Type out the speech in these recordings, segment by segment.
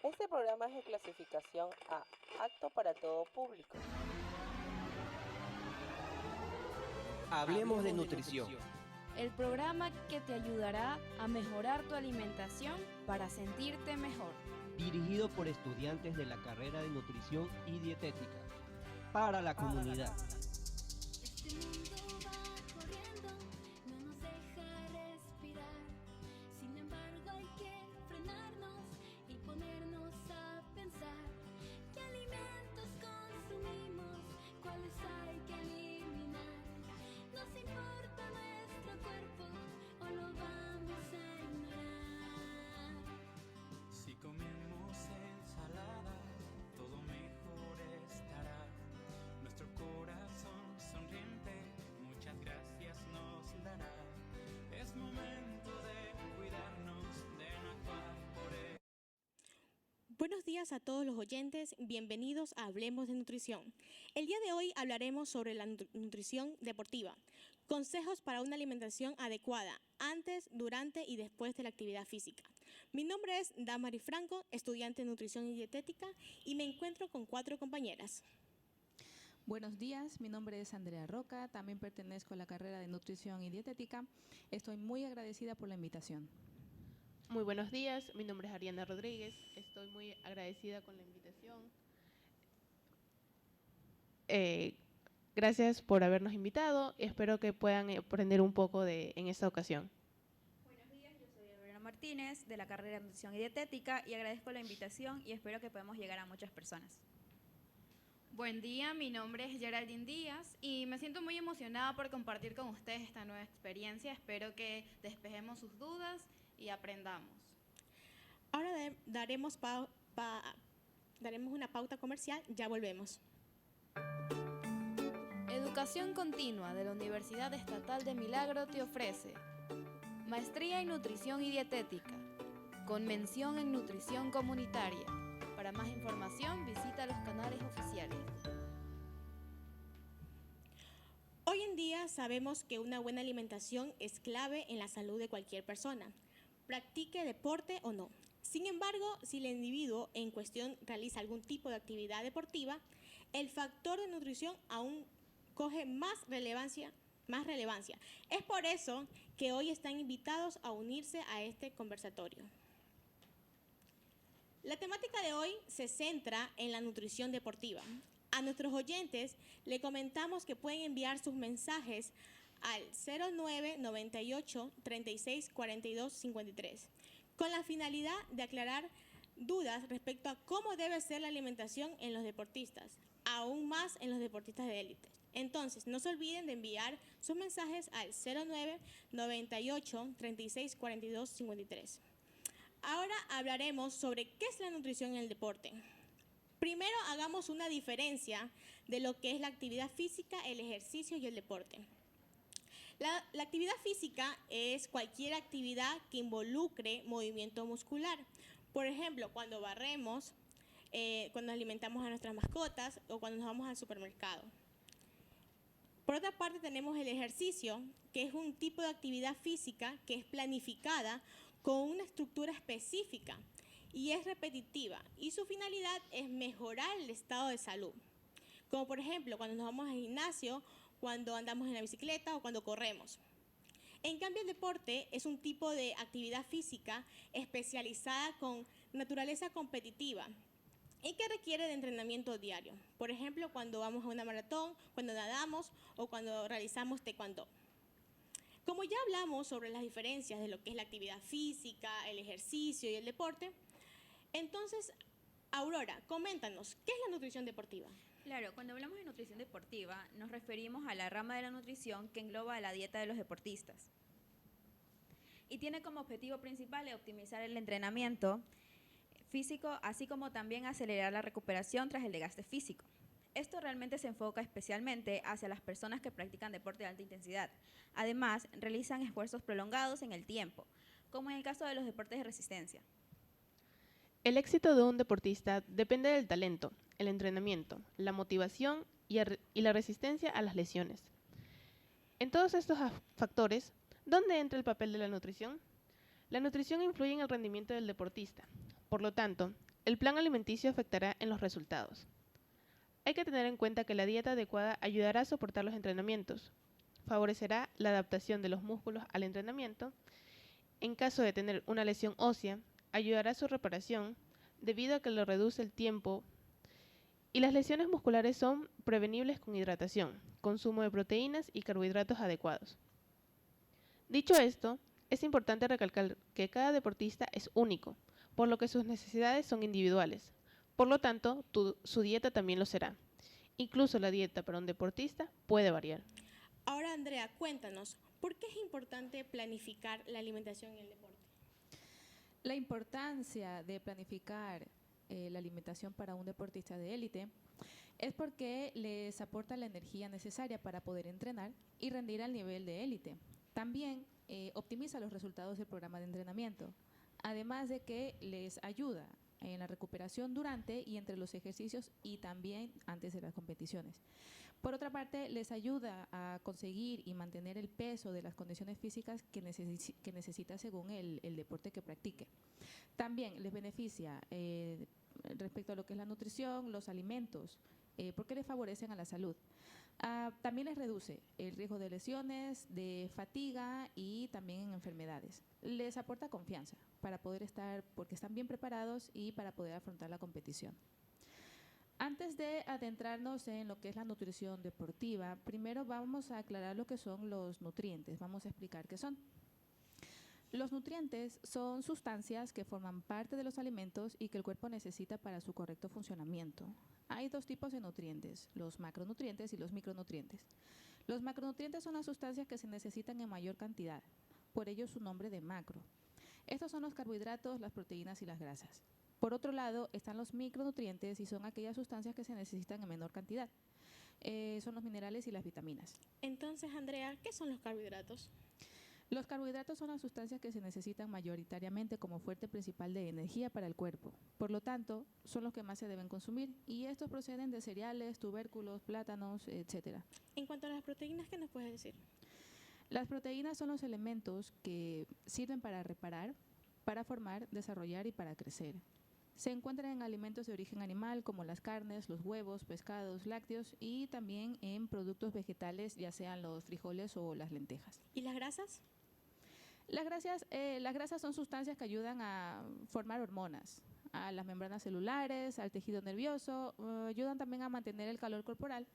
Este programa es de clasificación A, apto para todo público. Hablemos de nutrición. El programa que te ayudará a mejorar tu alimentación para sentirte mejor. Dirigido por estudiantes de la carrera de nutrición y dietética. Para la comunidad. Este mundo va corriendo, no nos deja respirar. Sin embargo hay que frenarnos y ponernos a pensar. ¿Qué alimentos consumimos? ¿Cuáles hay que eliminar? ¿Nos importa nuestro cuerpo o lo vamos a ignorar? Si comemos ensalada, todo mejor estará. Nuestro corazón sonriente, muchas gracias nos dará. Es momento de cuidarnos, de no actuar por él. Buenos días a todos los oyentes, bienvenidos a Hablemos de Nutrición. El día de hoy hablaremos sobre la nutrición deportiva, consejos para una alimentación adecuada antes, durante y después de la actividad física. Mi nombre es Damari Franco, estudiante de Nutrición y Dietética, y me encuentro con 4 compañeras. Buenos días, mi nombre es Andrea Roca, también pertenezco a la carrera de Nutrición y Dietética. Estoy muy agradecida por la invitación. Muy buenos días, mi nombre es Ariana Rodríguez, estoy muy agradecida con la invitación. Gracias por habernos invitado y espero que puedan aprender un poco en esta ocasión. Buenos días, yo soy Alberto Martínez de la carrera de Nutrición y Dietética y agradezco la invitación y espero que podamos llegar a muchas personas. Buen día, mi nombre es Geraldine Díaz y me siento muy emocionada por compartir con ustedes esta nueva experiencia. Espero que despejemos sus dudas y aprendamos. Ahora daremos una pauta comercial, ya volvemos. Educación Continua de la Universidad Estatal de Milagro te ofrece Maestría en Nutrición y Dietética, con mención en Nutrición Comunitaria. Para más información, visita los canales oficiales. Hoy en día sabemos que una buena alimentación es clave en la salud de cualquier persona, practique deporte o no. Sin embargo, si el individuo en cuestión realiza algún tipo de actividad deportiva, el factor de nutrición aún coge más relevancia. Es por eso que hoy están invitados a unirse a este conversatorio. La temática de hoy se centra en la nutrición deportiva. A nuestros oyentes le comentamos que pueden enviar sus mensajes al 09 98 36 42 53 con la finalidad de aclarar dudas respecto a cómo debe ser la alimentación en los deportistas, aún más en los deportistas de élite. Entonces, no se olviden de enviar sus mensajes al 09 98 36 42 53. Ahora hablaremos sobre qué es la nutrición en el deporte. Primero hagamos una diferencia de lo que es la actividad física, el ejercicio y el deporte. La actividad física es cualquier actividad que involucre movimiento muscular. Por ejemplo, cuando barremos, cuando alimentamos a nuestras mascotas o cuando nos vamos al supermercado. Por otra parte tenemos el ejercicio, que es un tipo de actividad física que es planificada con una estructura específica y es repetitiva, y su finalidad es mejorar el estado de salud. Como por ejemplo, cuando nos vamos al gimnasio, cuando andamos en la bicicleta o cuando corremos. En cambio, el deporte es un tipo de actividad física especializada con naturaleza competitiva y que requiere de entrenamiento diario. Por ejemplo, cuando vamos a una maratón, cuando nadamos o cuando realizamos taekwondo. Como ya hablamos sobre las diferencias de lo que es la actividad física, el ejercicio y el deporte, entonces, Aurora, coméntanos, ¿qué es la nutrición deportiva? Claro, cuando hablamos de nutrición deportiva nos referimos a la rama de la nutrición que engloba la dieta de los deportistas y tiene como objetivo principal optimizar el entrenamiento físico, así como también acelerar la recuperación tras el desgaste físico. Esto realmente se enfoca especialmente hacia las personas que practican deporte de alta intensidad. Además, realizan esfuerzos prolongados en el tiempo, como en el caso de los deportes de resistencia. El éxito de un deportista depende del talento, el entrenamiento, la motivación y la resistencia a las lesiones. En todos estos factores, ¿dónde entra el papel de la nutrición? La nutrición influye en el rendimiento del deportista. Por lo tanto, el plan alimenticio afectará en los resultados. Hay que tener en cuenta que la dieta adecuada ayudará a soportar los entrenamientos, favorecerá la adaptación de los músculos al entrenamiento, en caso de tener una lesión ósea, ayudará a su reparación debido a que lo reduce el tiempo y las lesiones musculares son prevenibles con hidratación, consumo de proteínas y carbohidratos adecuados. Dicho esto, es importante recalcar que cada deportista es único, por lo que sus necesidades son individuales. Por lo tanto, su dieta también lo será. Incluso la dieta para un deportista puede variar. Ahora, Andrea, cuéntanos, ¿por qué es importante planificar la alimentación en el deporte? La importancia de planificar la alimentación para un deportista de élite es porque les aporta la energía necesaria para poder entrenar y rendir al nivel de élite. También optimiza los resultados del programa de entrenamiento, además de que les ayuda en la recuperación durante y entre los ejercicios y también antes de las competiciones. Por otra parte, les ayuda a conseguir y mantener el peso de las condiciones físicas que necesita según el deporte que practique. También les beneficia respecto a lo que es la nutrición, los alimentos, porque les favorecen a la salud. También les reduce el riesgo de lesiones, de fatiga y también en enfermedades. Les aporta confianza para poder estar, porque están bien preparados y para poder afrontar la competición. Antes de adentrarnos en lo que es la nutrición deportiva, primero vamos a aclarar lo que son los nutrientes. Vamos a explicar qué son. Los nutrientes son sustancias que forman parte de los alimentos y que el cuerpo necesita para su correcto funcionamiento. Hay dos tipos de nutrientes, los macronutrientes y los micronutrientes. Los macronutrientes son las sustancias que se necesitan en mayor cantidad, por ello su nombre de macro. Estos son los carbohidratos, las proteínas y las grasas. Por otro lado, están los micronutrientes y son aquellas sustancias que se necesitan en menor cantidad. Son los minerales y las vitaminas. Entonces, Andrea, ¿qué son los carbohidratos? Los carbohidratos son las sustancias que se necesitan mayoritariamente como fuente principal de energía para el cuerpo. Por lo tanto, son los que más se deben consumir y estos proceden de cereales, tubérculos, plátanos, etc. En cuanto a las proteínas, ¿qué nos puedes decir? Las proteínas son los elementos que sirven para reparar, para formar, desarrollar y para crecer. Se encuentran en alimentos de origen animal como las carnes, los huevos, pescados, lácteos y también en productos vegetales, ya sean los frijoles o las lentejas. ¿Y las grasas? Las grasas son sustancias que ayudan a formar hormonas, a las membranas celulares, al tejido nervioso, ayudan también a mantener el calor corporal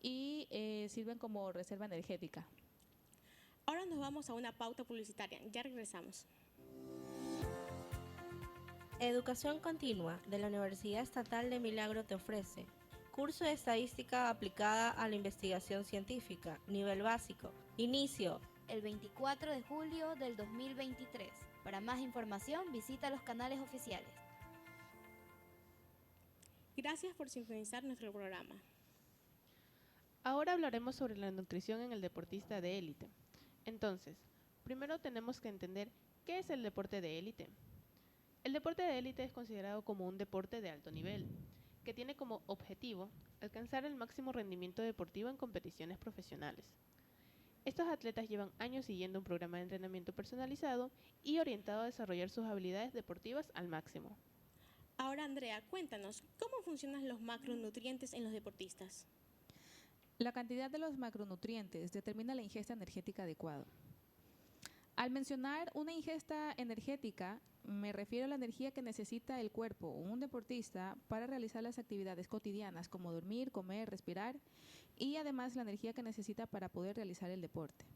y sirven como reserva energética. Ahora nos vamos a una pauta publicitaria, ya regresamos. Educación continua de la Universidad Estatal de Milagro te ofrece curso de estadística aplicada a la investigación científica, nivel básico. Inicio el 24 de julio del 2023. Para más información, visita los canales oficiales. Gracias por sintonizar nuestro programa. Ahora hablaremos sobre la nutrición en el deportista de élite. Entonces, primero tenemos que entender qué es el deporte de élite. El deporte de élite es considerado como un deporte de alto nivel, que tiene como objetivo alcanzar el máximo rendimiento deportivo en competiciones profesionales. Estos atletas llevan años siguiendo un programa de entrenamiento personalizado y orientado a desarrollar sus habilidades deportivas al máximo. Ahora, Andrea, cuéntanos, ¿cómo funcionan los macronutrientes en los deportistas? La cantidad de los macronutrientes determina la ingesta energética adecuada. Al mencionar una ingesta energética, me refiero a la energía que necesita el cuerpo o un deportista para realizar las actividades cotidianas como dormir, comer, respirar y además la energía que necesita para poder realizar el deporte.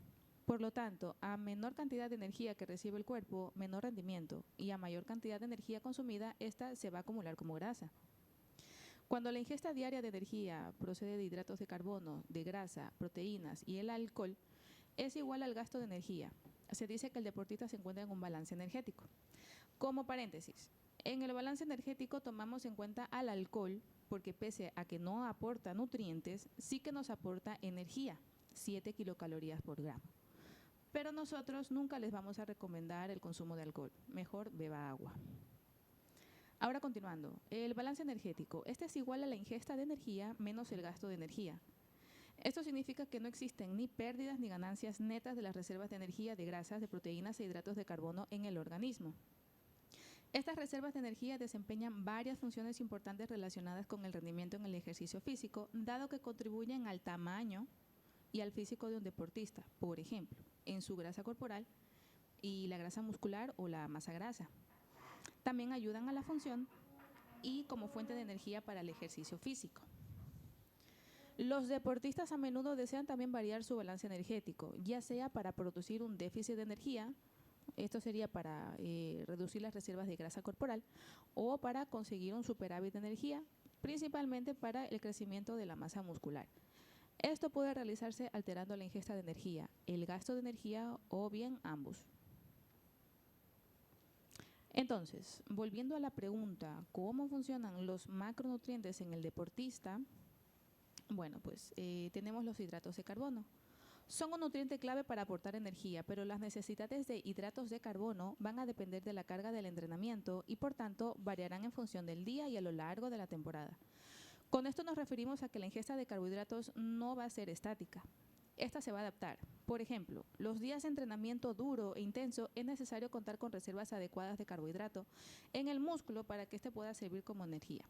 Por lo tanto, a menor cantidad de energía que recibe el cuerpo, menor rendimiento y a mayor cantidad de energía consumida, esta se va a acumular como grasa. Cuando la ingesta diaria de energía procede de hidratos de carbono, de grasa, proteínas y el alcohol, es igual al gasto de energía. Se dice que el deportista se encuentra en un balance energético. Como paréntesis, en el balance energético tomamos en cuenta al alcohol porque pese a que no aporta nutrientes, sí que nos aporta energía, 7 kilocalorías por gramo. Pero nosotros nunca les vamos a recomendar el consumo de alcohol, mejor beba agua. Ahora continuando, el balance energético, este es igual a la ingesta de energía menos el gasto de energía. Esto significa que no existen ni pérdidas ni ganancias netas de las reservas de energía de grasas, de proteínas e hidratos de carbono en el organismo. Estas reservas de energía desempeñan varias funciones importantes relacionadas con el rendimiento en el ejercicio físico, dado que contribuyen al tamaño y al físico de un deportista, por ejemplo, en su grasa corporal y la grasa muscular o la masa grasa. También ayudan a la función y como fuente de energía para el ejercicio físico. Los deportistas a menudo desean también variar su balance energético, ya sea para producir un déficit de energía, esto sería para reducir las reservas de grasa corporal, o para conseguir un superávit de energía, principalmente para el crecimiento de la masa muscular. Esto puede realizarse alterando la ingesta de energía, el gasto de energía o bien ambos. Entonces, volviendo a la pregunta, ¿cómo funcionan los macronutrientes en el deportista? Bueno, pues tenemos los hidratos de carbono. Son un nutriente clave para aportar energía, pero las necesidades de hidratos de carbono van a depender de la carga del entrenamiento y por tanto variarán en función del día y a lo largo de la temporada. Con esto nos referimos a que la ingesta de carbohidratos no va a ser estática. Esta se va a adaptar. Por ejemplo, los días de entrenamiento duro e intenso es necesario contar con reservas adecuadas de carbohidrato en el músculo para que éste pueda servir como energía.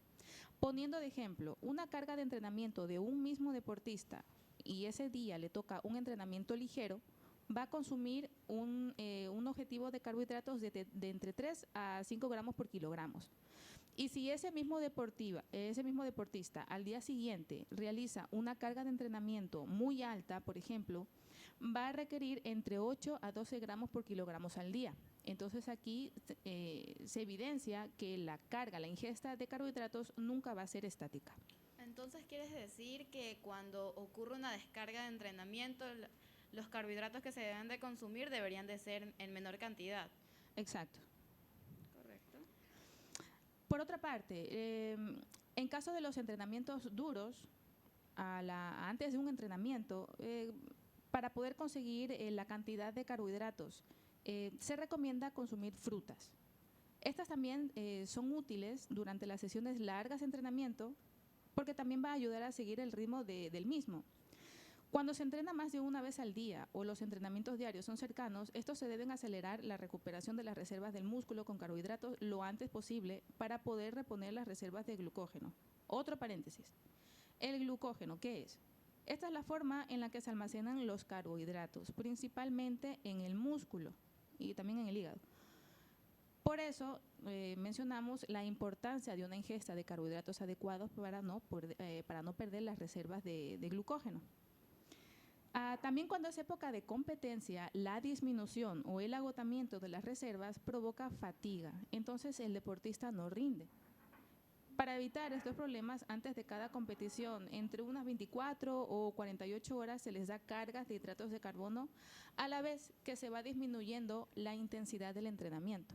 Poniendo de ejemplo, una carga de entrenamiento de un mismo deportista y ese día le toca un entrenamiento ligero, va a consumir un objetivo de carbohidratos de entre 3 a 5 gramos por kilogramos. Y si ese mismo deportista al día siguiente realiza una carga de entrenamiento muy alta, por ejemplo, va a requerir entre 8 a 12 gramos por kilogramos al día. Entonces aquí se evidencia que la ingesta de carbohidratos nunca va a ser estática. Entonces, ¿quieres decir que cuando ocurre una descarga de entrenamiento, los carbohidratos que se deben de consumir deberían de ser en menor cantidad? Exacto. Correcto. Por otra parte, en caso de los entrenamientos duros, antes de un entrenamiento, para poder conseguir la cantidad de carbohidratos, se recomienda consumir frutas. Estas también son útiles durante las sesiones largas de entrenamiento, porque también va a ayudar a seguir el ritmo del mismo. Cuando se entrena más de una vez al día o los entrenamientos diarios son cercanos, estos se deben acelerar la recuperación de las reservas del músculo con carbohidratos lo antes posible para poder reponer las reservas de glucógeno. Otro paréntesis. ¿El glucógeno qué es? Esta es la forma en la que se almacenan los carbohidratos, principalmente en el músculo y también en el hígado. Por eso mencionamos la importancia de una ingesta de carbohidratos adecuados para no perder las reservas de glucógeno. También cuando es época de competencia, la disminución o el agotamiento de las reservas provoca fatiga, entonces el deportista no rinde. Para evitar estos problemas, antes de cada competición, entre unas 24 o 48 horas se les da cargas de hidratos de carbono, a la vez que se va disminuyendo la intensidad del entrenamiento.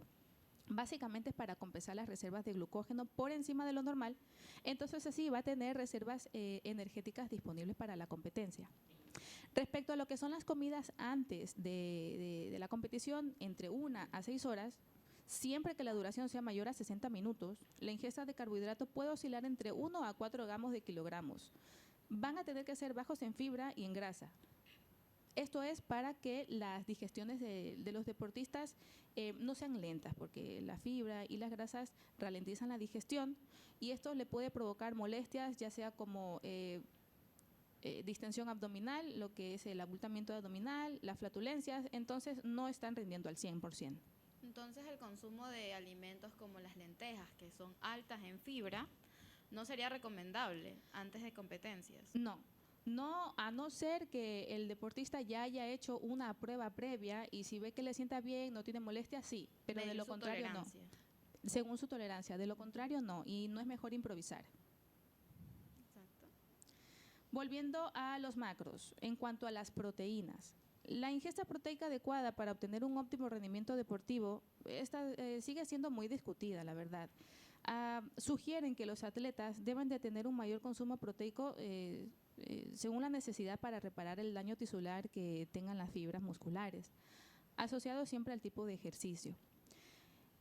Básicamente es para compensar las reservas de glucógeno por encima de lo normal, entonces así va a tener reservas energéticas disponibles para la competencia. Respecto a lo que son las comidas antes de la competición, entre 1 a 6 horas, siempre que la duración sea mayor a 60 minutos, la ingesta de carbohidratos puede oscilar entre 1 a 4 gramos de kilogramos. Van a tener que ser bajos en fibra y en grasa. Esto es para que las digestiones de los deportistas no sean lentas, porque la fibra y las grasas ralentizan la digestión y esto le puede provocar molestias, ya sea como distensión abdominal, lo que es el abultamiento abdominal, las flatulencias, entonces no están rindiendo al 100%. Entonces el consumo de alimentos como las lentejas, que son altas en fibra, no sería recomendable antes de competencias. No, a no ser que el deportista ya haya hecho una prueba previa y si ve que le sienta bien, no tiene molestia, sí, pero de lo contrario no. Según su tolerancia, de lo contrario no, y no es mejor improvisar. Exacto. Volviendo a los macros, en cuanto a las proteínas. La ingesta proteica adecuada para obtener un óptimo rendimiento deportivo sigue siendo muy discutida, la verdad. Sugieren que los atletas deben de tener un mayor consumo proteico según la necesidad para reparar el daño tisular que tengan las fibras musculares, asociado siempre al tipo de ejercicio.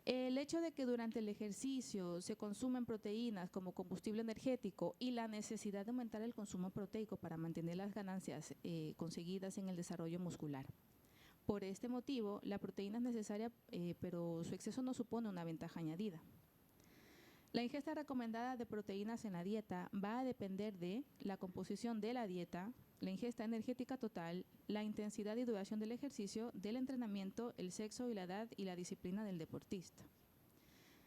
El hecho de que durante el ejercicio se consumen proteínas como combustible energético y la necesidad de aumentar el consumo proteico para mantener las ganancias conseguidas en el desarrollo muscular. Por este motivo, la proteína es necesaria, pero su exceso no supone una ventaja añadida. La ingesta recomendada de proteínas en la dieta va a depender de la composición de la dieta, la ingesta energética total, la intensidad y duración del ejercicio, del entrenamiento, el sexo y la edad y la disciplina del deportista.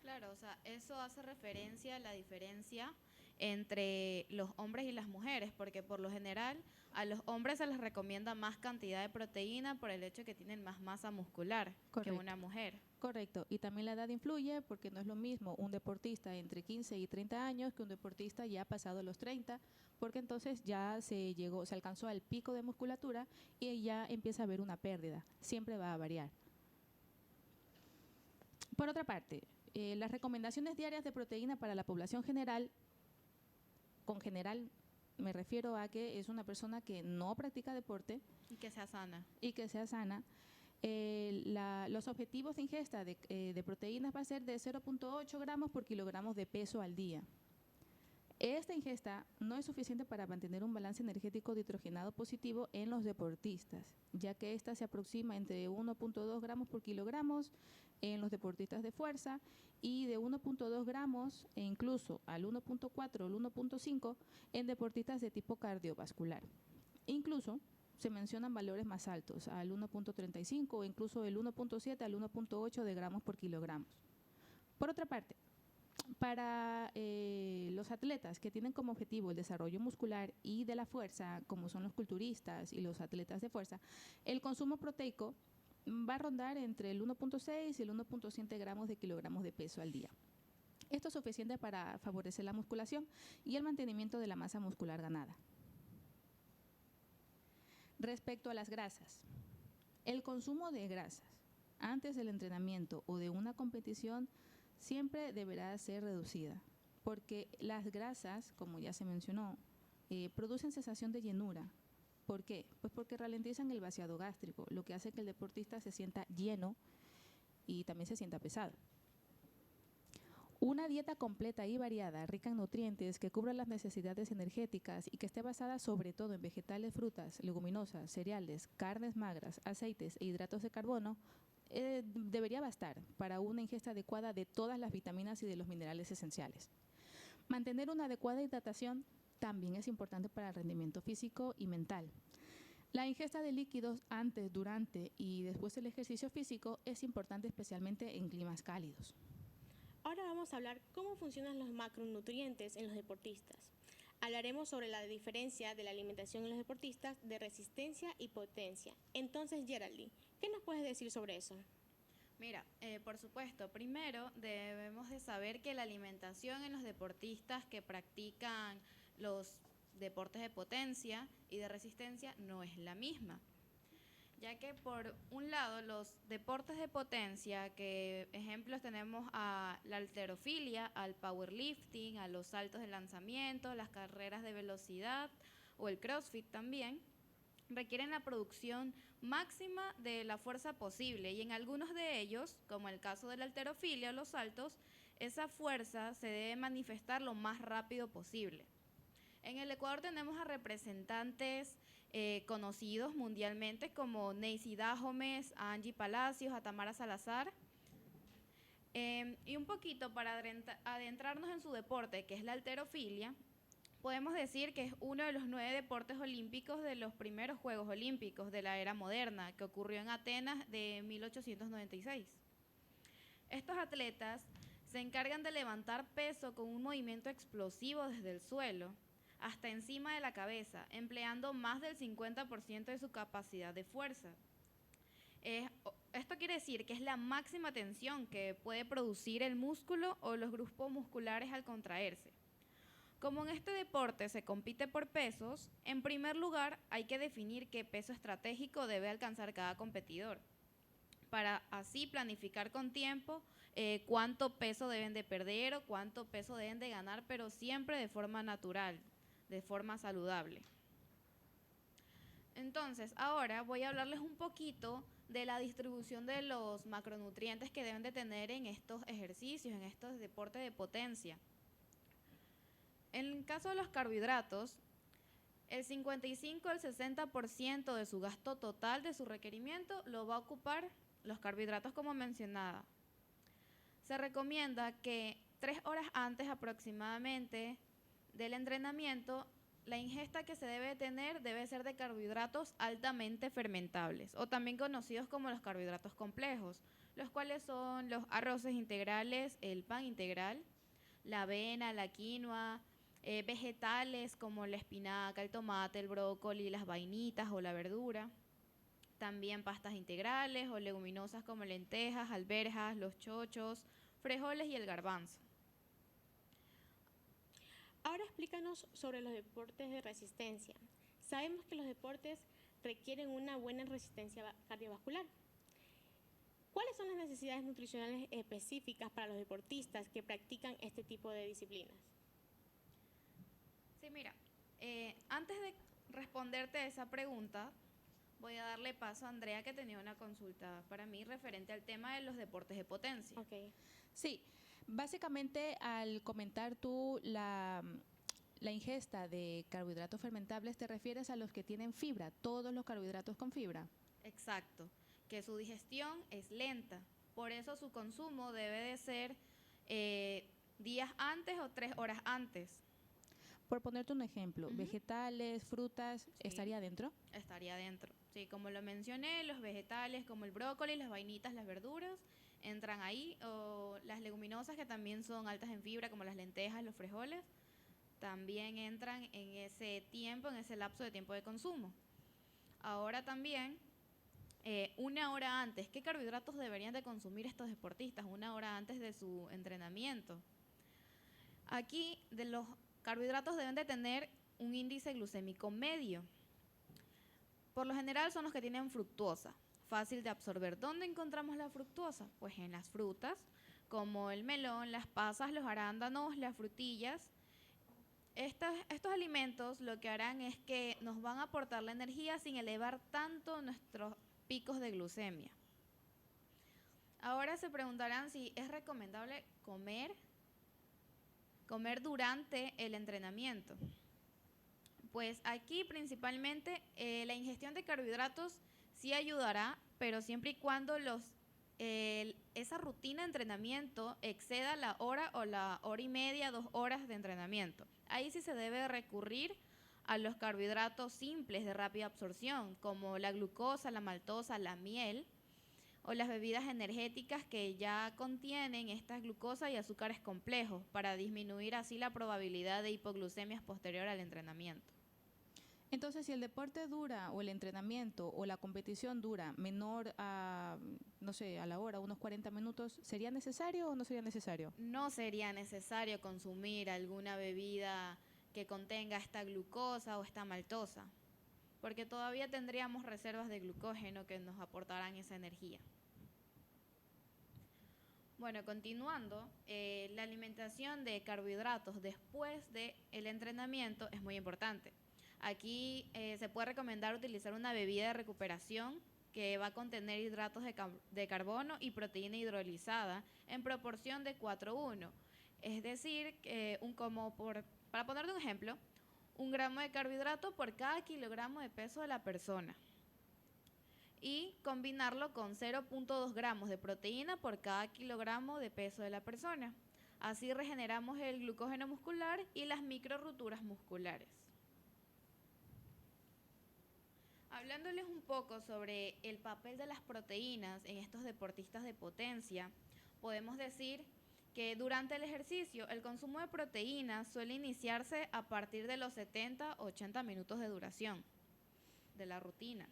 Claro, o sea, eso hace referencia a la diferencia entre los hombres y las mujeres, porque por lo general a los hombres se les recomienda más cantidad de proteína por el hecho de que tienen más masa muscular que una mujer. Correcto, y también la edad influye porque no es lo mismo un deportista entre 15 y 30 años que un deportista ya pasado los 30, porque entonces ya se alcanzó al pico de musculatura y ya empieza a haber una pérdida, siempre va a variar. Por otra parte, las recomendaciones diarias de proteína para la población general, con general me refiero a que es una persona que no practica deporte y que sea sana. Los objetivos de ingesta de proteínas va a ser de 0.8 gramos por kilogramos de peso al día. Esta ingesta no es suficiente para mantener un balance energético dihidrogenado positivo en los deportistas, ya que esta se aproxima entre 1.2 gramos por kilogramos en los deportistas de fuerza y de 1.2 gramos e incluso al 1.4 o el 1.5 en deportistas de tipo cardiovascular. Incluso se mencionan valores más altos, al 1.35 o incluso el 1.7 al 1.8 de gramos por kilogramos. Por otra parte, para los atletas que tienen como objetivo el desarrollo muscular y de la fuerza, como son los culturistas y los atletas de fuerza, el consumo proteico va a rondar entre el 1.6 y el 1.7 gramos de kilogramos de peso al día. Esto es suficiente para favorecer la musculación y el mantenimiento de la masa muscular ganada. Respecto a las grasas, el consumo de grasas antes del entrenamiento o de una competición siempre deberá ser reducida, porque las grasas, como ya se mencionó, producen sensación de llenura. ¿Por qué? Pues porque ralentizan el vaciado gástrico, lo que hace que el deportista se sienta lleno y también se sienta pesado. Una dieta completa y variada, rica en nutrientes, que cubra las necesidades energéticas y que esté basada sobre todo en vegetales, frutas, leguminosas, cereales, carnes magras, aceites e hidratos de carbono, debería bastar para una ingesta adecuada de todas las vitaminas y de los minerales esenciales. Mantener una adecuada hidratación también es importante para el rendimiento físico y mental. La ingesta de líquidos antes, durante y después del ejercicio físico es importante especialmente en climas cálidos. Ahora vamos a hablar cómo funcionan los macronutrientes en los deportistas. Hablaremos sobre la diferencia de la alimentación en los deportistas de resistencia y potencia. Entonces, Geraldine, ¿qué nos puedes decir sobre eso? Mira, por supuesto, primero debemos de saber que la alimentación en los deportistas que practican los deportes de potencia y de resistencia no es la misma, ya que por un lado los deportes de potencia, que ejemplos tenemos a la halterofilia, al powerlifting, a los saltos de lanzamiento, las carreras de velocidad o el CrossFit también, requieren la producción máxima de la fuerza posible y en algunos de ellos, como el caso de la halterofilia o los saltos, esa fuerza se debe manifestar lo más rápido posible. En el Ecuador tenemos a representantes conocidos mundialmente como Neisy Dahomes, a Angie Palacios, a Tamara Salazar. Y un poquito para adentrarnos en su deporte, que es la halterofilia, podemos decir que es uno de los 9 deportes olímpicos de los primeros Juegos Olímpicos de la era moderna, que ocurrió en Atenas de 1896. Estos atletas se encargan de levantar peso con un movimiento explosivo desde el suelo hasta encima de la cabeza, empleando más del 50% de su capacidad de fuerza. Esto quiere decir que es la máxima tensión que puede producir el músculo o los grupos musculares al contraerse. Como en este deporte se compite por pesos, en primer lugar hay que definir qué peso estratégico debe alcanzar cada competidor, para así planificar con tiempo cuánto peso deben de perder o cuánto peso deben de ganar, pero siempre de forma natural, de forma saludable. Entonces, ahora voy a hablarles un poquito de la distribución de los macronutrientes que deben de tener en estos ejercicios, en estos deportes de potencia. En el caso de los carbohidratos, El 55 al 60% de su gasto total de su requerimiento lo va a ocupar los carbohidratos como mencionada. Se recomienda que 3 horas antes aproximadamente del entrenamiento, la ingesta que se debe tener debe ser de carbohidratos altamente fermentables, o también conocidos como los carbohidratos complejos, los cuales son los arroces integrales, el pan integral, la avena, la quinoa, vegetales como la espinaca, el tomate, el brócoli, las vainitas o la verdura. También pastas integrales o leguminosas como lentejas, alberjas, los chochos, frijoles y el garbanzo. Ahora explícanos sobre los deportes de resistencia. Sabemos que los deportes requieren una buena resistencia cardiovascular. ¿Cuáles son las necesidades nutricionales específicas para los deportistas que practican este tipo de disciplinas? Sí, mira, antes de responderte esa pregunta, voy a darle paso a Andrea, que tenía una consulta para mí referente al tema de los deportes de potencia. Okay. Sí, básicamente al comentar tú la ingesta de carbohidratos fermentables, te refieres a los que tienen fibra, todos los carbohidratos con fibra. Exacto, que su digestión es lenta, por eso su consumo debe de ser días antes o 3 horas antes. Por ponerte un ejemplo, vegetales, frutas, Sí. ¿estaría dentro? Estaría dentro. Sí, como lo mencioné, los vegetales como el brócoli, las vainitas, las verduras, entran ahí, o las leguminosas que también son altas en fibra, como las lentejas, los frijoles, también entran en ese tiempo, en ese lapso de tiempo de consumo. Ahora también, 1 hora antes, ¿qué carbohidratos deberían de consumir estos deportistas 1 hora antes de su entrenamiento? Aquí, de los carbohidratos deben de tener un índice glucémico medio. Por lo general son los que tienen fructuosa, fácil de absorber. ¿Dónde encontramos la fructuosa? Pues en las frutas, como el melón, las pasas, los arándanos, las frutillas. Estos alimentos lo que harán es que nos van a aportar la energía sin elevar tanto nuestros picos de glucemia. Ahora se preguntarán si es recomendable comer durante el entrenamiento. Pues aquí principalmente la ingestión de carbohidratos sí ayudará, pero siempre y cuando esa rutina de entrenamiento exceda la hora o la hora y media, 2 horas de entrenamiento. Ahí sí se debe recurrir a los carbohidratos simples de rápida absorción, como la glucosa, la maltosa, la miel, o las bebidas energéticas que ya contienen estas glucosas y azúcares complejos, para disminuir así la probabilidad de hipoglucemias posterior al entrenamiento. Entonces, si el deporte dura, o el entrenamiento, o la competición dura menor a, no sé, a la hora, unos 40 minutos, ¿sería necesario o no sería necesario? No sería necesario consumir alguna bebida que contenga esta glucosa o esta maltosa, porque todavía tendríamos reservas de glucógeno que nos aportarán esa energía. Bueno, continuando, la alimentación de carbohidratos después del entrenamiento es muy importante. Aquí se puede recomendar utilizar una bebida de recuperación que va a contener hidratos de carbono y proteína hidrolizada en proporción de 4:1. Es decir, para ponerte un ejemplo, 1 gramo de carbohidrato por cada kilogramo de peso de la persona. Y combinarlo con 0.2 gramos de proteína por cada kilogramo de peso de la persona. Así regeneramos el glucógeno muscular y las microrupturas musculares. Hablándoles un poco sobre el papel de las proteínas en estos deportistas de potencia, podemos decir que durante el ejercicio el consumo de proteínas suele iniciarse a partir de los 70-80 minutos de duración de la rutina.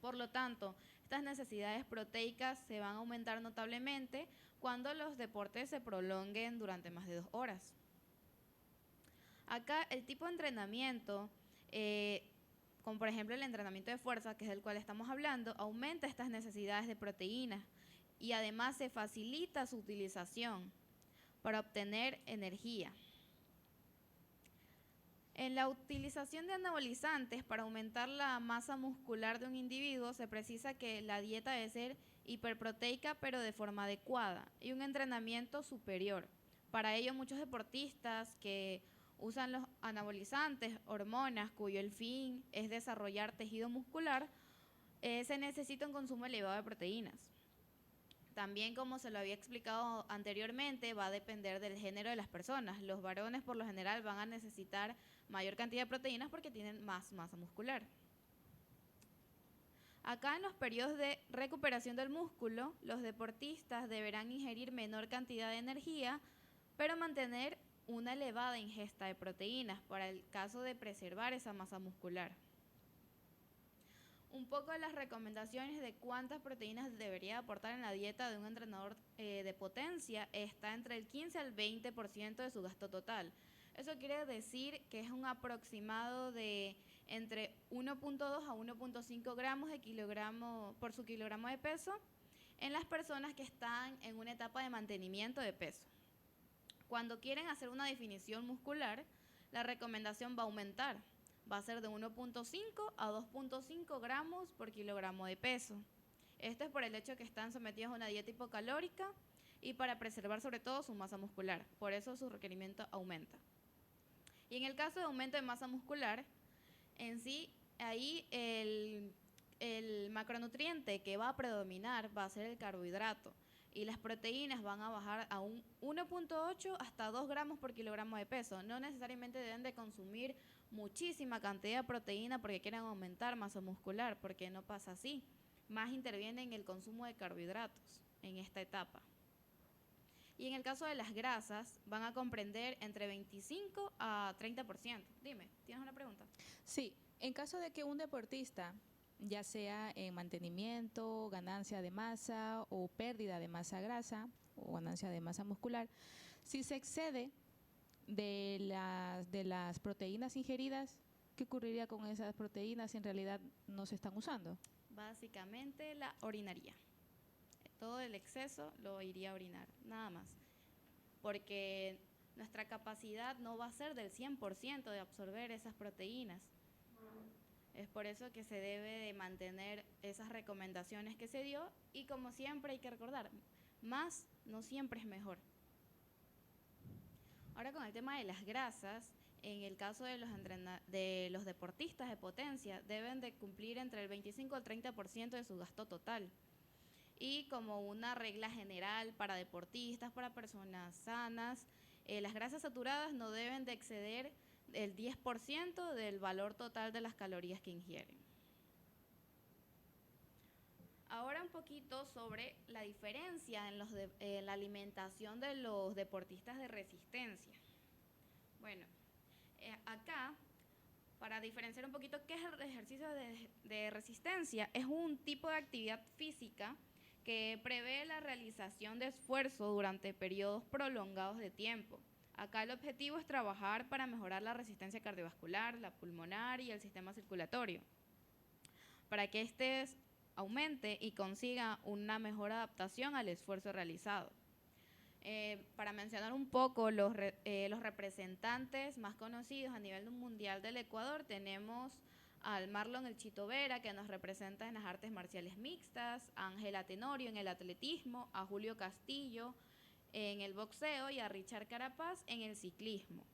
Por lo tanto, estas necesidades proteicas se van a aumentar notablemente cuando los deportes se prolonguen durante más de 2 horas. Acá el tipo de entrenamiento, como por ejemplo el entrenamiento de fuerza, que es del cual estamos hablando, aumenta estas necesidades de proteínas y además se facilita su utilización para obtener energía. En la utilización de anabolizantes para aumentar la masa muscular de un individuo, se precisa que la dieta debe ser hiperproteica pero de forma adecuada y un entrenamiento superior. Para ello, muchos deportistas que usan los anabolizantes, hormonas, cuyo el fin es desarrollar tejido muscular, se necesita un consumo elevado de proteínas. También, como se lo había explicado anteriormente, va a depender del género de las personas. Los varones, por lo general, van a necesitar mayor cantidad de proteínas porque tienen más masa muscular. Acá, en los periodos de recuperación del músculo, los deportistas deberán ingerir menor cantidad de energía, pero mantener una elevada ingesta de proteínas para el caso de preservar esa masa muscular. Un poco de las recomendaciones de cuántas proteínas debería aportar en la dieta de un entrenador de potencia está entre el 15 al 20% de su gasto total. Eso quiere decir que es un aproximado de entre 1.2 a 1.5 gramos por su kilogramo de peso en las personas que están en una etapa de mantenimiento de peso. Cuando quieren hacer una definición muscular, la recomendación va a aumentar. Va a ser de 1.5 a 2.5 gramos por kilogramo de peso. Esto es por el hecho que están sometidos a una dieta hipocalórica y para preservar sobre todo su masa muscular. Por eso su requerimiento aumenta. Y en el caso de aumento de masa muscular, en sí, ahí el macronutriente que va a predominar va a ser el carbohidrato. Y las proteínas van a bajar a un 1.8 hasta 2 gramos por kilogramo de peso. No necesariamente deben de consumir muchísima cantidad de proteína porque quieren aumentar masa muscular, porque no pasa así. Más interviene en el consumo de carbohidratos en esta etapa. Y en el caso de las grasas, van a comprender entre 25 a 30%. Dime, ¿tienes una pregunta? Sí, en caso de que un deportista, ya sea en mantenimiento, ganancia de masa o pérdida de masa grasa o ganancia de masa muscular, si se excede de las proteínas ingeridas, ¿qué ocurriría con esas proteínas si en realidad no se están usando? Básicamente la orinaría. Todo el exceso lo iría a orinar, nada más. Porque nuestra capacidad no va a ser del 100% de absorber esas proteínas. Es por eso que se debe de mantener esas recomendaciones que se dio y, como siempre, hay que recordar, más no siempre es mejor. Ahora, con el tema de las grasas, en el caso de los deportistas de potencia, deben de cumplir entre el 25 al 30% de su gasto total. Y como una regla general para deportistas, para personas sanas, las grasas saturadas no deben de exceder el 10% del valor total de las calorías que ingieren. Ahora un poquito sobre la diferencia en la alimentación de los deportistas de resistencia. Bueno, acá, para diferenciar un poquito qué es el ejercicio de resistencia, es un tipo de actividad física que prevé la realización de esfuerzo durante periodos prolongados de tiempo. Acá el objetivo es trabajar para mejorar la resistencia cardiovascular, la pulmonar y el sistema circulatorio, para que éste aumente y consiga una mejor adaptación al esfuerzo realizado. Para mencionar un poco los representantes más conocidos a nivel mundial del Ecuador, tenemos al Marlon El Chito Vera, que nos representa en las artes marciales mixtas, a Ángela Tenorio en el atletismo, a Julio Castillo en el boxeo y a Richard Carapaz en el ciclismo.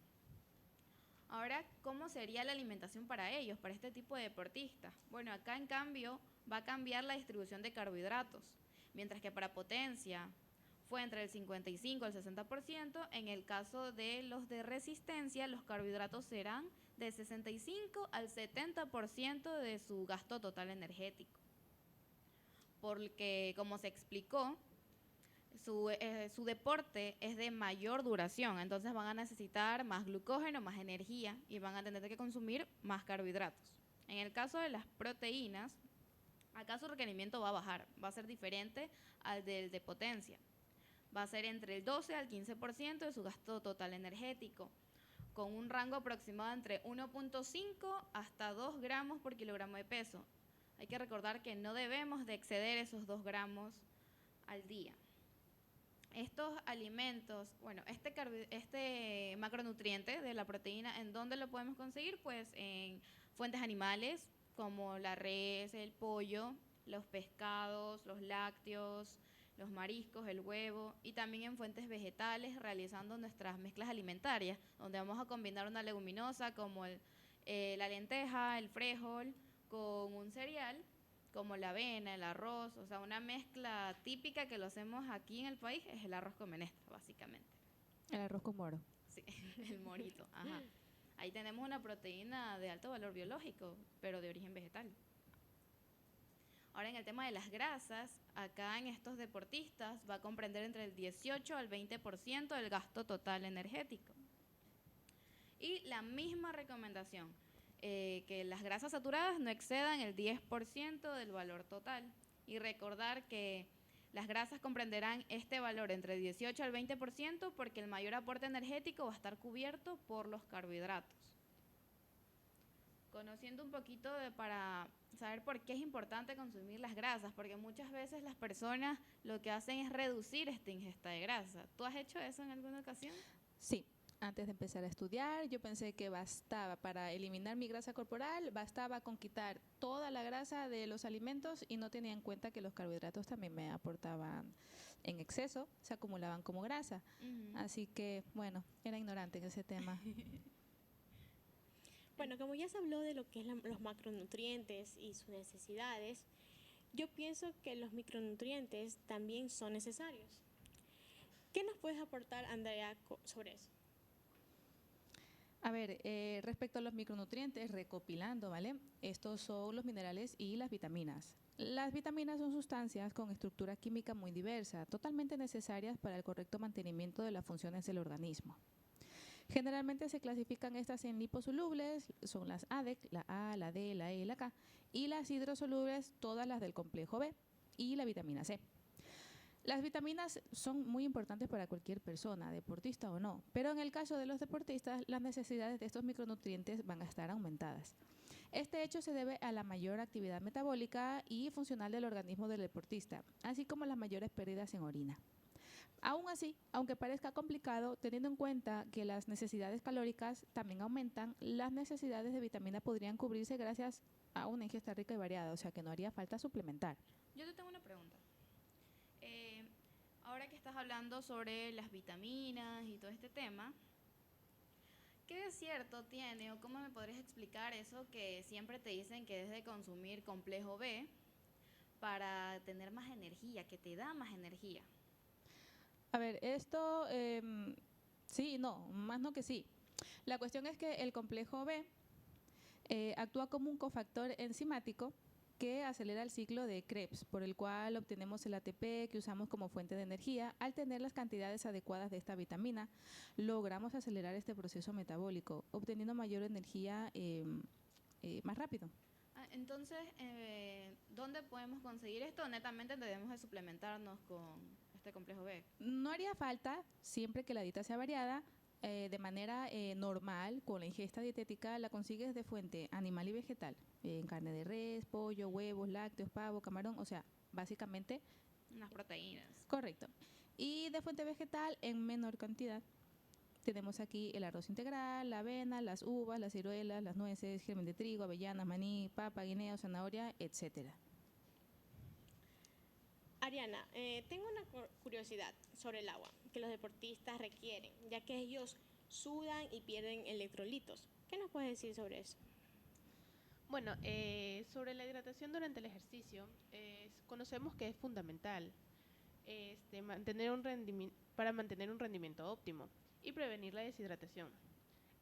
Ahora, ¿cómo sería la alimentación para ellos, para este tipo de deportistas? Bueno, acá en cambio va a cambiar la distribución de carbohidratos, mientras que para potencia fue entre el 55 al 60%, en el caso de los de resistencia, los carbohidratos serán del 65 al 70% de su gasto total energético. Porque, como se explicó, su deporte es de mayor duración, entonces van a necesitar más glucógeno, más energía y van a tener que consumir más carbohidratos. En el caso de las proteínas, acá su requerimiento va a bajar, va a ser diferente al del de potencia. Va a ser entre el 12 al 15% de su gasto total energético, con un rango aproximado entre 1.5 hasta 2 gramos por kilogramo de peso. Hay que recordar que no debemos de exceder esos 2 gramos al día. Estos alimentos, bueno, este macronutriente de la proteína, ¿en dónde lo podemos conseguir? Pues en fuentes animales como la res, el pollo, los pescados, los lácteos, los mariscos, el huevo y también en fuentes vegetales realizando nuestras mezclas alimentarias, donde vamos a combinar una leguminosa como la lenteja, el frijol, con un cereal como la avena, el arroz, o sea, una mezcla típica que lo hacemos aquí en el país es el arroz con menestra, básicamente. El arroz con moro. Sí, el morito, ajá. Ahí tenemos una proteína de alto valor biológico, pero de origen vegetal. Ahora, en el tema de las grasas, acá en estos deportistas va a comprender entre el 18 al 20% del gasto total energético. Y la misma recomendación, que las grasas saturadas no excedan el 10% del valor total. Y recordar que las grasas comprenderán este valor entre el 18 al 20% porque el mayor aporte energético va a estar cubierto por los carbohidratos. Conociendo un poquito para saber por qué es importante consumir las grasas, porque muchas veces las personas lo que hacen es reducir esta ingesta de grasa. ¿Tú has hecho eso en alguna ocasión? Sí, antes de empezar a estudiar, yo pensé que bastaba para eliminar mi grasa corporal, bastaba con quitar toda la grasa de los alimentos y no tenía en cuenta que los carbohidratos también me aportaban en exceso, se acumulaban como grasa. Así que, bueno, era ignorante en ese tema. Bueno, como ya se habló de lo que es los macronutrientes y sus necesidades, yo pienso que los micronutrientes también son necesarios. ¿Qué nos puedes aportar, Andrea, sobre eso? A ver, respecto a los micronutrientes, recopilando, ¿vale? Estos son los minerales y las vitaminas. Las vitaminas son sustancias con estructura química muy diversa, totalmente necesarias para el correcto mantenimiento de las funciones del organismo. Generalmente se clasifican estas en liposolubles, son las ADEC, la A, la D, la E y la K, y las hidrosolubles, todas las del complejo B y la vitamina C. Las vitaminas son muy importantes para cualquier persona, deportista o no, pero en el caso de los deportistas, las necesidades de estos micronutrientes van a estar aumentadas. Este hecho se debe a la mayor actividad metabólica y funcional del organismo del deportista, así como las mayores pérdidas en orina. Aún así, aunque parezca complicado, teniendo en cuenta que las necesidades calóricas también aumentan, las necesidades de vitamina podrían cubrirse gracias a una ingesta rica y variada, o sea que no haría falta suplementar. Yo te tengo una pregunta. Ahora que estás hablando sobre las vitaminas y todo este tema, ¿qué de cierto tiene o cómo me podrías explicar eso que siempre te dicen que debes de consumir complejo B para tener más energía, que te da más energía? A ver, esto sí, no, más no que sí. La cuestión es que el complejo B actúa como un cofactor enzimático que acelera el ciclo de Krebs, por el cual obtenemos el ATP que usamos como fuente de energía. Al tener las cantidades adecuadas de esta vitamina, logramos acelerar este proceso metabólico, obteniendo mayor energía más rápido. Entonces, ¿dónde podemos conseguir esto? Netamente debemos de suplementarnos con este complejo B. No haría falta, siempre que la dieta sea variada, de manera normal, con la ingesta dietética, la consigues de fuente animal y vegetal, en carne de res, pollo, huevos, lácteos, pavo, camarón, o sea, básicamente... Unas proteínas. Correcto. Y de fuente vegetal en menor cantidad. Tenemos aquí el arroz integral, la avena, las uvas, las ciruelas, las nueces, germen de trigo, avellanas, maní, papa, guineo, zanahoria, etcétera. Ariana, tengo una curiosidad sobre el agua que los deportistas requieren, ya que ellos sudan y pierden electrolitos. ¿Qué nos puedes decir sobre eso? Bueno, sobre la hidratación durante el ejercicio, conocemos que es fundamental para mantener un rendimiento óptimo y prevenir la deshidratación.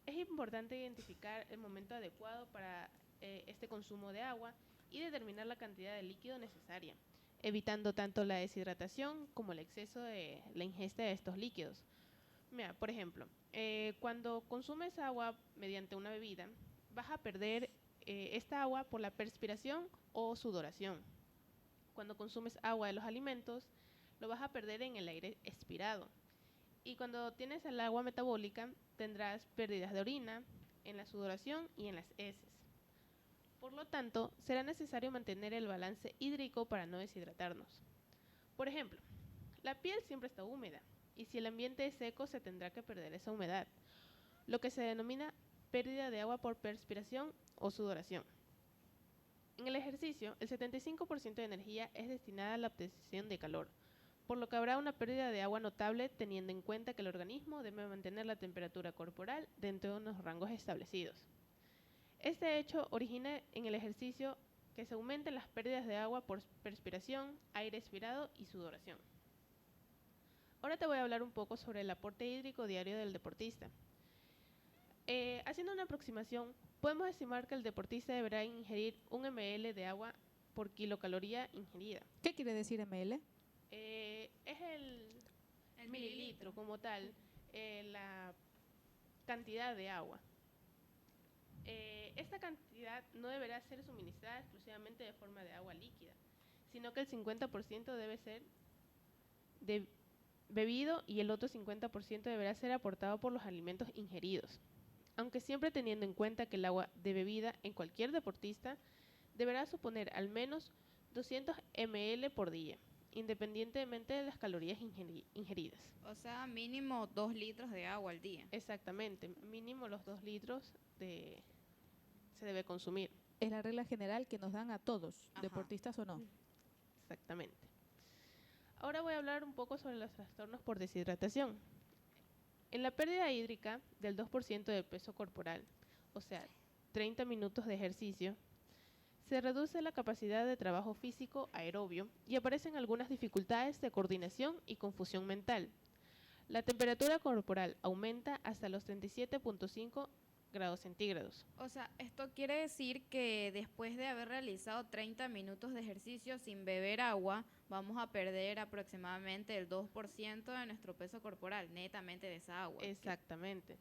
Es importante identificar el momento adecuado para este consumo de agua y determinar la cantidad de líquido necesaria, evitando tanto la deshidratación como el exceso de la ingesta de estos líquidos. Mira, por ejemplo, cuando consumes agua mediante una bebida, vas a perder esta agua por la perspiración o sudoración. Cuando consumes agua de los alimentos, lo vas a perder en el aire expirado. Y cuando tienes el agua metabólica, tendrás pérdidas de orina, en la sudoración y en las heces. Por lo tanto, será necesario mantener el balance hídrico para no deshidratarnos. Por ejemplo, la piel siempre está húmeda y si el ambiente es seco se tendrá que perder esa humedad, lo que se denomina pérdida de agua por perspiración o sudoración. En el ejercicio, el 75% de energía es destinada a la obtención de calor, por lo que habrá una pérdida de agua notable teniendo en cuenta que el organismo debe mantener la temperatura corporal dentro de unos rangos establecidos. Este hecho origina en el ejercicio que se aumenten las pérdidas de agua por perspiración, aire expirado y sudoración. Ahora te voy a hablar un poco sobre el aporte hídrico diario del deportista. Haciendo una aproximación, podemos estimar que el deportista deberá ingerir 1 ml de agua por kilocaloría ingerida. ¿Qué quiere decir ml? Es el mililitro como tal, la cantidad de agua. Esta cantidad no deberá ser suministrada exclusivamente de forma de agua líquida, sino que el 50% debe ser bebido y el otro 50% deberá ser aportado por los alimentos ingeridos, aunque siempre teniendo en cuenta que el agua de bebida en cualquier deportista deberá suponer al menos 200 ml por día, independientemente de las calorías ingeridas. O sea, mínimo 2 litros de agua al día. Exactamente, mínimo los 2 litros se debe consumir. Es la regla general que nos dan a todos, Ajá. deportistas o no. Exactamente. Ahora voy a hablar un poco sobre los trastornos por deshidratación. En la pérdida hídrica del 2% del peso corporal, o sea, 30 minutos de ejercicio, se reduce la capacidad de trabajo físico aerobio y aparecen algunas dificultades de coordinación y confusión mental. La temperatura corporal aumenta hasta los 37.5 grados centígrados. O sea, esto quiere decir que después de haber realizado 30 minutos de ejercicio sin beber agua, vamos a perder aproximadamente el 2% de nuestro peso corporal, netamente de esa agua. Exactamente.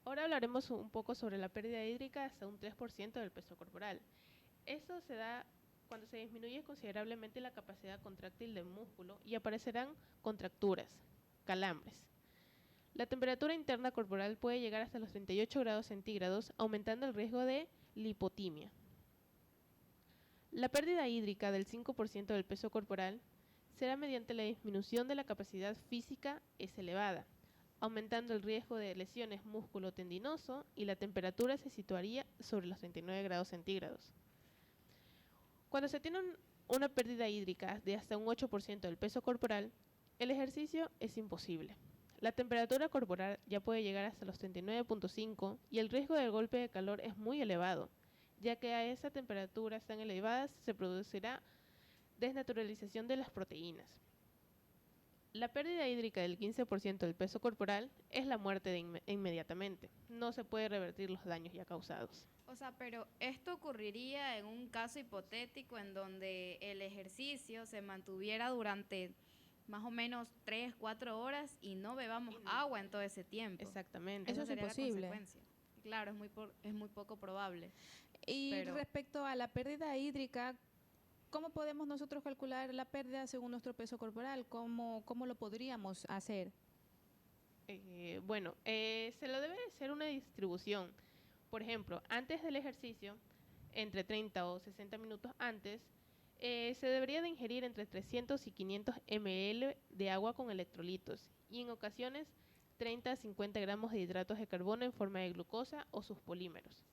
Ahora hablaremos un poco sobre la pérdida hídrica hasta un 3% del peso corporal. Esto se da cuando se disminuye considerablemente la capacidad contráctil del músculo y aparecerán contracturas, calambres. La temperatura interna corporal puede llegar hasta los 38 grados centígrados, aumentando el riesgo de lipotimia. La pérdida hídrica del 5% del peso corporal será mediante la disminución de la capacidad física es elevada, aumentando el riesgo de lesiones músculo-tendinoso y la temperatura se situaría sobre los 39 grados centígrados. Cuando se tiene una pérdida hídrica de hasta un 8% del peso corporal, el ejercicio es imposible. La temperatura corporal ya puede llegar hasta los 39.5 y el riesgo del golpe de calor es muy elevado, ya que a esa temperatura tan elevadas se producirá desnaturalización de las proteínas. La pérdida hídrica del 15% del peso corporal es la muerte inmediatamente. No se puede revertir los daños ya causados. O sea, pero esto ocurriría en un caso hipotético en donde el ejercicio se mantuviera durante más o menos 3-4 horas y no bebamos agua en todo ese tiempo. Exactamente. Eso es sería la imposible. consecuencia. Claro, es muy poco probable. Y Pero- respecto a la pérdida hídrica, ¿cómo podemos nosotros calcular la pérdida según nuestro peso corporal? ¿Cómo lo podríamos hacer? Se lo debe hacer una distribución. Por ejemplo, antes del ejercicio, entre 30 o 60 minutos antes, se debería de ingerir entre 300 y 500 ml de agua con electrolitos y en ocasiones 30 a 50 gramos de hidratos de carbono en forma de glucosa o sus polímeros.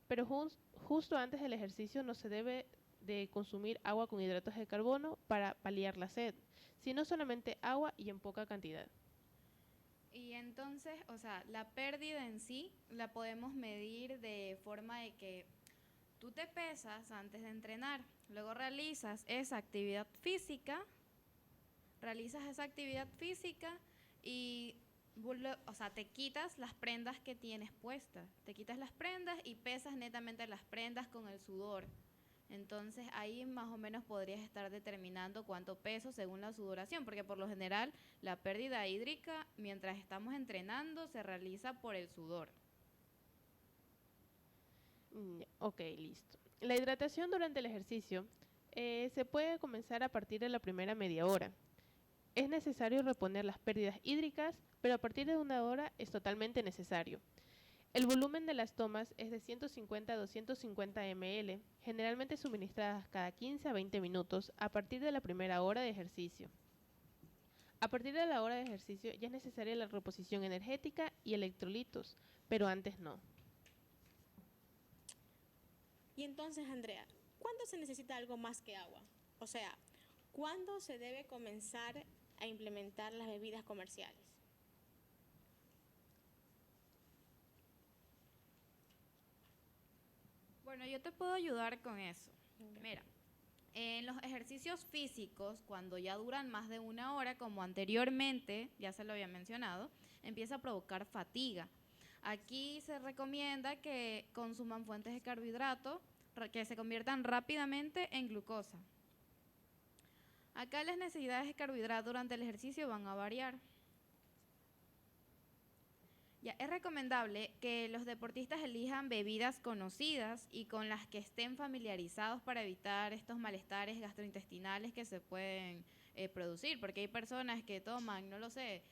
Pero justo antes del ejercicio no se debe de consumir agua con hidratos de carbono para paliar la sed, sino solamente agua y en poca cantidad. Y entonces, o sea, la pérdida en sí la podemos medir de forma de que tú te pesas antes de entrenar, luego realizas esa actividad física y te quitas las prendas que tienes puestas, te quitas las prendas y pesas netamente las prendas con el sudor. Entonces ahí más o menos podrías estar determinando cuánto peso según la sudoración, porque por lo general la pérdida hídrica mientras estamos entrenando se realiza por el sudor. Ok, listo. La hidratación durante el ejercicio se puede comenzar a partir de la primera media hora. Es necesario reponer las pérdidas hídricas, pero a partir de una hora es totalmente necesario. El volumen de las tomas es de 150 a 250 ml, generalmente suministradas cada 15 a 20 minutos a partir de la primera hora de ejercicio. A partir de la hora de ejercicio ya es necesaria la reposición energética y electrolitos, pero antes no. Y entonces, Andrea, ¿cuándo se necesita algo más que agua? O sea, ¿Cuándo se debe comenzar a implementar las bebidas comerciales? Bueno, yo te puedo ayudar con eso. Mira, en los ejercicios físicos, cuando ya duran más de 1 hora, como anteriormente, ya se lo había mencionado, empieza a provocar fatiga. Aquí se recomienda que consuman fuentes de carbohidrato que se conviertan rápidamente en glucosa. Acá las necesidades de carbohidrato durante el ejercicio van a variar. Ya, es recomendable que los deportistas elijan bebidas conocidas y con las que estén familiarizados para evitar estos malestares gastrointestinales que se pueden producir, porque hay personas que toman, no lo sé,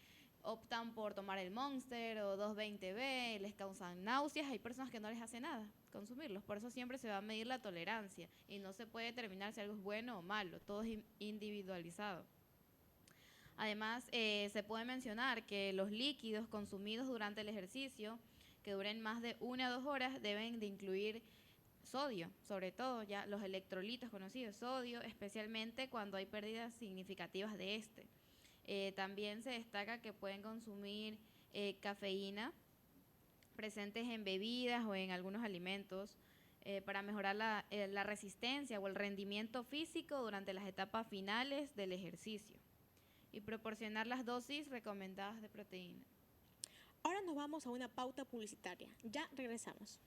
optan por tomar el Monster o 220B, les causan náuseas, hay personas que no les hace nada consumirlos, por eso siempre se va a medir la tolerancia y no se puede determinar si algo es bueno o malo, todo es individualizado. Además, se puede mencionar que los líquidos consumidos durante el ejercicio, que duren más de 1 a 2 horas, deben de incluir sodio, sobre todo ya los electrolitos conocidos, sodio, especialmente cuando hay pérdidas significativas de este. También se destaca que pueden consumir cafeína presentes en bebidas o en algunos alimentos para mejorar la resistencia o el rendimiento físico durante las etapas finales del ejercicio y proporcionar las dosis recomendadas de proteína. Ahora nos vamos a una pauta publicitaria. Ya regresamos.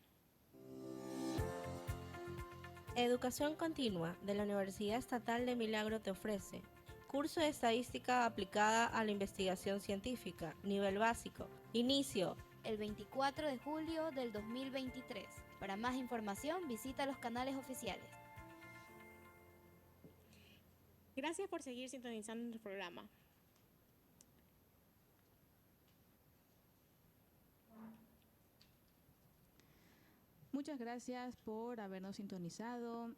Educación continua de la Universidad Estatal de Milagro te ofrece curso de estadística aplicada a la investigación científica, nivel básico, inicio el 24 de julio del 2023. Para más información visita los canales oficiales. Gracias por seguir sintonizando nuestro programa. Muchas gracias por habernos sintonizado.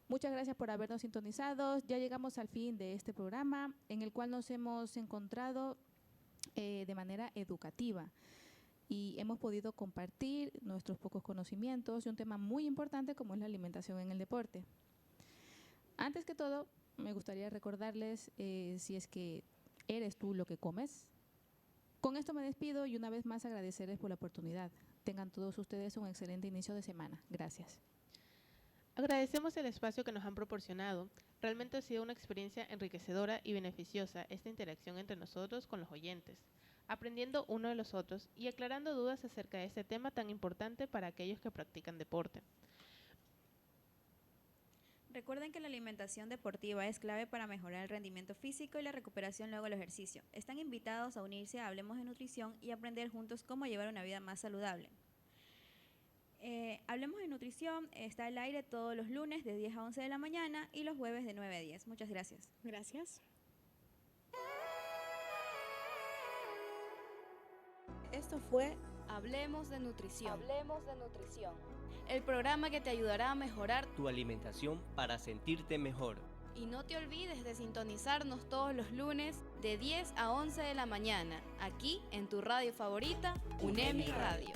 Muchas gracias por habernos sintonizado. Ya llegamos al fin de este programa en el cual nos hemos encontrado de manera educativa y hemos podido compartir nuestros pocos conocimientos de un tema muy importante como es la alimentación en el deporte. Antes que todo, me gustaría recordarles si es que eres tú lo que comes. Con esto me despido y una vez más agradecerles por la oportunidad. Tengan todos ustedes un excelente inicio de semana. Gracias. Agradecemos el espacio que nos han proporcionado. Realmente ha sido una experiencia enriquecedora y beneficiosa esta interacción entre nosotros con los oyentes, aprendiendo uno de los otros y aclarando dudas acerca de este tema tan importante para aquellos que practican deporte. Recuerden que la alimentación deportiva es clave para mejorar el rendimiento físico y la recuperación luego del ejercicio. Están invitados a unirse a Hablemos de Nutrición y aprender juntos cómo llevar una vida más saludable. Hablemos de Nutrición está al aire todos los lunes de 10 a 11 de la mañana y los jueves de 9 a 10. Muchas gracias. Gracias. Esto fue Hablemos de Nutrición. Hablemos de Nutrición. El programa que te ayudará a mejorar Tu alimentación para sentirte mejor. y no te olvides de sintonizarnos todos los lunes de 10 a 11 de la mañana, aquí en tu radio favorita, UNEMI Radio.